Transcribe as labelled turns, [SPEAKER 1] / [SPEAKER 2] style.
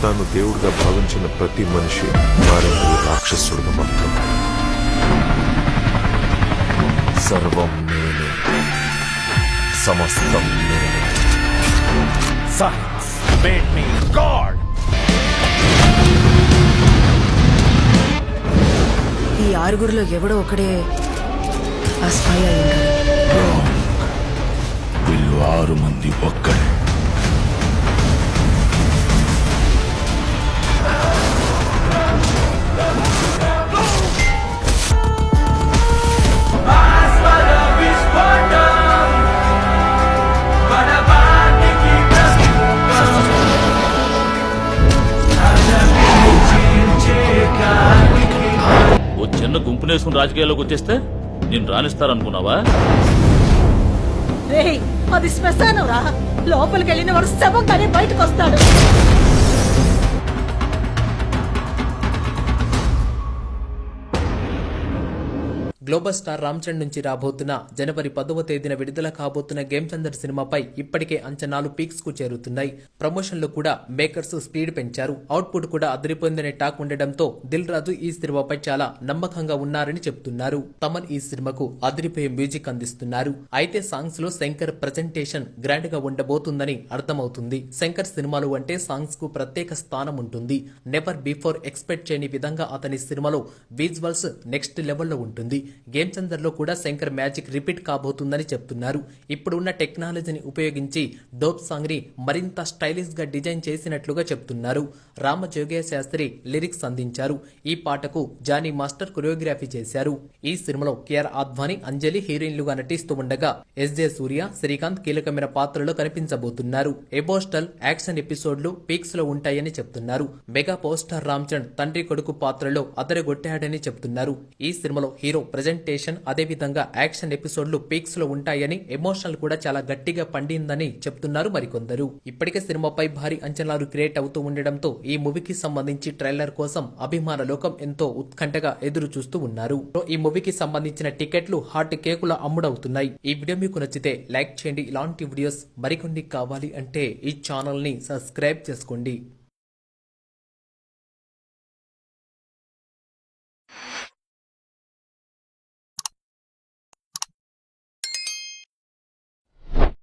[SPEAKER 1] తాను దేవుడిగా భావించిన ప్రతి మనిషి మారేందుకు రాక్షసుడుగా మాత్రమే. సర్వం నేనే, సమస్తం నేనే.
[SPEAKER 2] Science made me God.
[SPEAKER 3] ఈ ఆరుగురిలో ఎవడో ఒకడే ఆ స్పై అయి ఉండాలి.
[SPEAKER 2] వీళ్ళు 6 మంది ఒక్కడే.
[SPEAKER 4] ఓ చిన్న గుంపునేసుకుని రాజకీయాల్లోకి వచ్చేస్తే నేను రాణిస్తారనుకున్నావా?
[SPEAKER 5] రేయ్, అది శ్మశానం రా. లోపలికి వెళ్ళిన వాడు శవం కానీ బయటకు వస్తాడు.
[SPEAKER 6] గ్లోబల్ స్టార్ రామ్ చరణ్ నుంచి రాబోతున్న జనవరి 10వ తేదీన విడుదల కాబోతున్న గేమ్ చందర్ సినిమాపై ఇప్పటికే అంచనాలు పీక్స్ కు చేరుతున్నాయి. ప్రమోషన్లు కూడా మేకర్స్ స్పీడ్ పెంచారు. అవుట్పుట్ కూడా అదిరిపోయిందనే టాక్ ఉండడంతో దిల్ రాజు ఈ సినిమాపై చాలా నమ్మకంగా ఉన్నారని చెప్తున్నారు. తమన్ ఈ సినిమాకు అదిరిపోయే మ్యూజిక్ అందిస్తున్నారు. అయితే సాంగ్స్ లో శంకర్ ప్రెజెంటేషన్ గ్రాండ్ గా ఉండబోతుందని అర్థమవుతుంది. శంకర్ సినిమాలు అంటే సాంగ్స్ కు ప్రత్యేక స్థానం ఉంటుంది. నెవర్ బిఫోర్ ఎక్స్పెక్ట్ చేయని విధంగా అతని సినిమాలో విజువల్స్ నెక్స్ట్ లెవెల్లో ఉంటుంది. గేమ్ చందర్ లో కూడా శంకర్ మ్యాజిక్ రిపీట్ కాబోతుందని చెప్తున్నారు. ఇప్పుడున్న టెక్నాలజీని ఉపయోగించి డోప్ సాంగ్ ని మరింత స్టైలిష్ గా డిజైన్ చేసినట్లుగా చెప్తున్నారు. రామ జోగయ్య శాస్త్రి లిరిక్స్ అందించారు. ఈ పాటకు జానీ మాస్టర్ కొరియోగ్రఫీ చేశారు. ఈ సినిమాలో కేఆర్ ఆద్వాని, అంజలి హీరోయిన్లుగా నటిస్తూ ఉండగా ఎస్జే సూర్య, శ్రీకాంత్ కీలకమైన పాత్రలో కనిపించబోతున్నారు. ఎమోషనల్ యాక్షన్ ఎపిసోడ్లు పీక్స్ లో ఉంటాయని చెప్తున్నారు. మెగా పోస్టర్ రామ్ చరణ్ తండ్రి కొడుకు పాత్రలో అదరగొట్టాడని చెప్తున్నారు. ఈ సినిమాలో హీరో ప్రెజెంటేషన్ అదేవిధంగా యాక్షన్ ఎపిసోడ్లు పీక్స్ లో ఉంటాయని, ఎమోషనల్ కూడా చాలా గట్టిగా పండిందని చెప్తున్నారు మరికొందరు. ఇప్పటికే సినిమాపై భారీ అంచనాలు క్రియేట్ అవుతూ ఉండడంతో ఈ మూవీకి సంబంధించి ట్రైలర్ కోసం అభిమాన లోకం ఎంతో ఉత్కంఠగా ఎదురు చూస్తూ ఉన్నారు. ఈ మూవీకి సంబంధించిన టికెట్లు హాట్ కేకుల అమ్ముడవుతున్నాయి. ఈ వీడియో మీకు నచ్చితే లైక్ చేయండి. ఇలాంటి వీడియోస్ మరికొన్ని కావాలి అంటే ఈ ఛానల్ ని సబ్స్క్రైబ్ చేసుకోండి.